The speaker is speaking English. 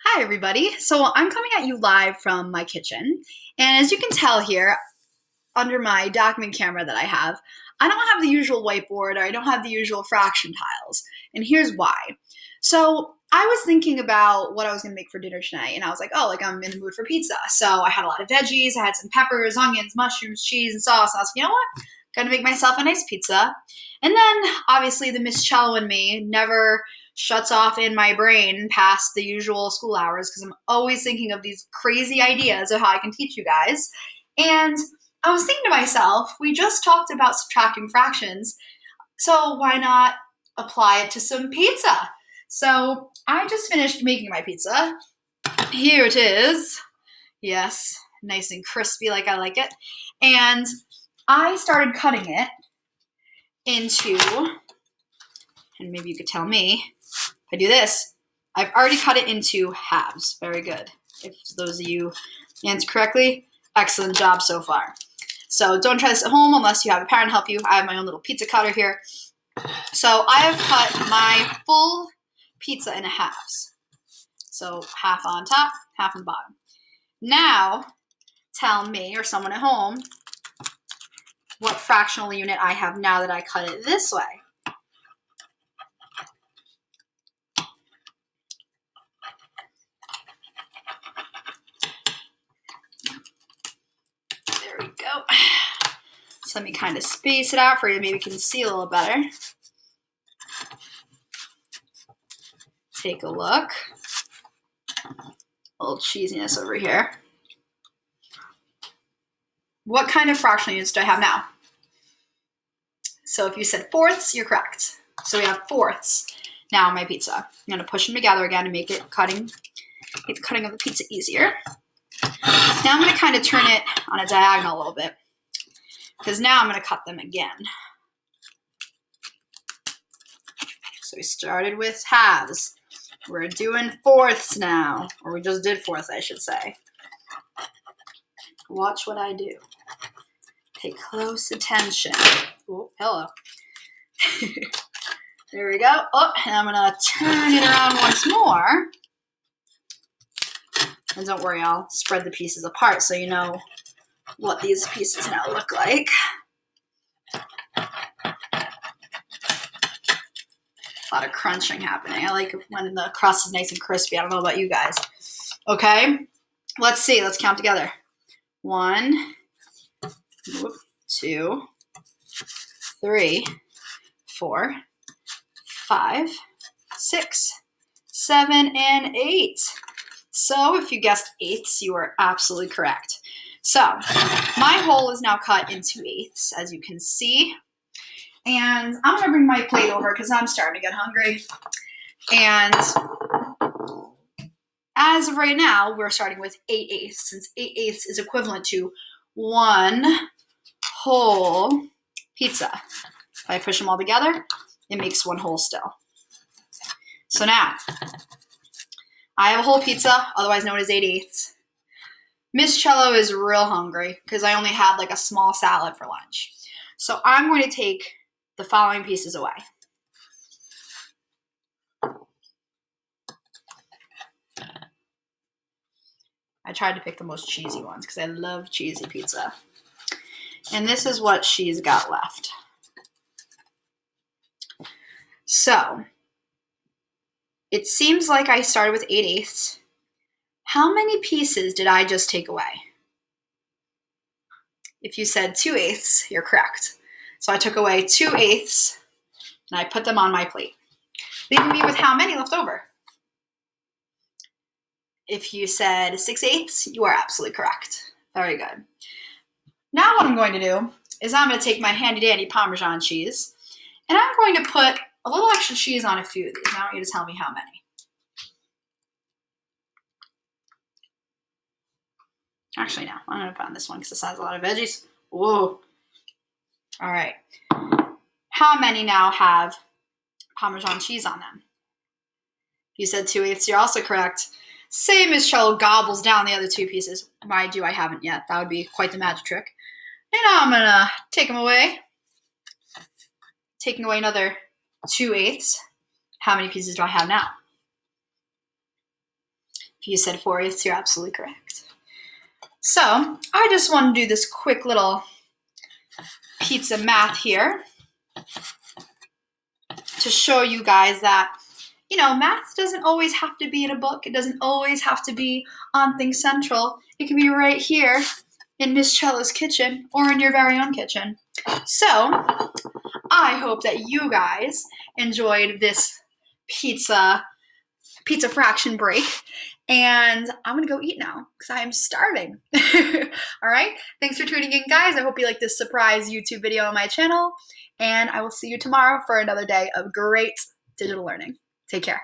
Hi, everybody. So I'm coming at you live from my kitchen. And as you can tell here, under my document camera that I don't have the usual whiteboard or I don't have the usual fraction tiles. And here's why. So I was thinking about what I was going to make for dinner tonight. And I was like, I'm in the mood for pizza. So I had a lot of veggies. I had some peppers, onions, mushrooms, cheese, and sauce. And I was like, you know what? Gonna make myself a nice pizza. And then obviously the Miss Chelo in me never shuts off in my brain past the usual school hours because I'm always thinking of these crazy ideas of how I can teach you guys. And I was thinking to myself, we just talked about subtracting fractions, so why not apply it to some pizza? So I just finished making my pizza. Here it is. Yes, nice and crispy like I like it. And I started cutting it into, and maybe you could tell me if I do this, I've already cut it into halves. Very good. If those of you answer correctly, excellent job so far. So don't try this at home unless you have a parent help you. I have my own little pizza cutter here. So I have cut my full pizza into halves. So half on top, half on the bottom. Now tell me or someone at home what fractional unit I have now that I cut it this way. There we go. So let me kind of space it out for you. Maybe you can see a little better. Take a look. A little cheesiness over here. What kind of fractional units do I have now? So if you said fourths, you're correct. So we have fourths now in my pizza. I'm going to push them together again to make the cutting of the pizza easier. Now I'm going to kind of turn it on a diagonal a little bit because now I'm going to cut them again. So we started with halves. We're doing fourths now, or we just did fourths, I should say. Watch what I do. Pay close attention. Oh, hello. There we go. Oh, and I'm going to turn it around once more. And don't worry, I'll spread the pieces apart so you know what these pieces now look like. A lot of crunching happening. I like when the crust is nice and crispy. I don't know about you guys. Okay, let's see. Let's count together. 1, 2, 3, 4, 5, 6, 7, and 8. So if you guessed eighths, you are absolutely correct. So my hole is now cut into eighths, as you can see. And I'm going to bring my plate over because I'm starting to get hungry. And as of right now, we're starting with 8/8, since 8/8 is equivalent to one whole pizza. If I push them all together, it makes one whole still. So now, I have a whole pizza, otherwise known as 8/8. Miss Chelo is real hungry because I only had like a small salad for lunch. So I'm going to take the following pieces away. I tried to pick the most cheesy ones because I love cheesy pizza. And this is what she's got left. So, it seems like I started with 8/8. How many pieces did I just take away? If you said 2/8, you're correct. So I took away 2/8 and I put them on my plate, leaving me with how many left over? If you said 6/8, you are absolutely correct. Very good. Now what I'm going to do is I'm going to take my handy dandy Parmesan cheese and I'm going to put a little extra cheese on a few of these. Now I want you to tell me how many. Actually, no, I'm going to put on this one because this has a lot of veggies. Whoa. All right. How many now have Parmesan cheese on them? You said 2/8, you're also correct. Same as Chelo gobbles down the other two pieces. Mind you, I haven't yet. That would be quite the magic trick. And now I'm going to take them away. Taking away another 2/8. How many pieces do I have now? If you said 4 eighths, you're absolutely correct. So I just want to do this quick little pizza math here to show you guys that, you know, math doesn't always have to be in a book. It doesn't always have to be on Think Central. It can be right here in Miss Chelo's kitchen or in your very own kitchen. So I hope that you guys enjoyed this pizza fraction break. And I'm going to go eat now because I am starving. All right. Thanks for tuning in, guys. I hope you like this surprise YouTube video on my channel. And I will see you tomorrow for another day of great digital learning. Take care.